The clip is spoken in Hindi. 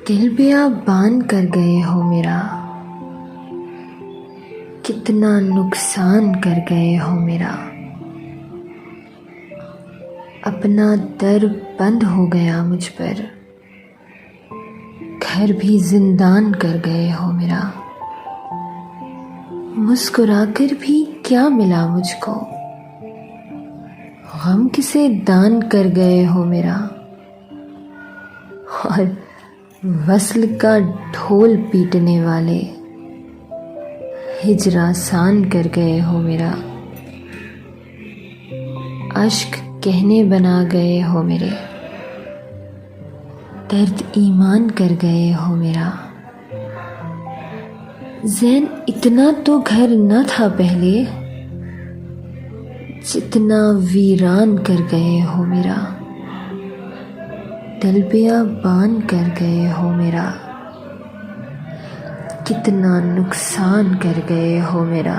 दिल बेयाबान कर गए हो मेरा, कितना नुकसान कर गए हो मेरा। अपना दर बंद हो गया मुझ पर, घर भी जिंदान कर गए हो मेरा। मुस्कुराकर भी क्या मिला मुझको, गम किसे दान कर गए हो मेरा। और वस्ल का ढोल पीटने वाले हिज्र आसान कर गए हो मेरा। अश्क कहने बना गए हो मेरे, दर्द ईमान कर गए हो मेरा। ज़ैन इतना तो घर न था पहले, जितना वीरान कर गए हो मेरा। दिल बेयाबान कर गए हो मेरा, कितना नुकसान कर गए हो मेरा।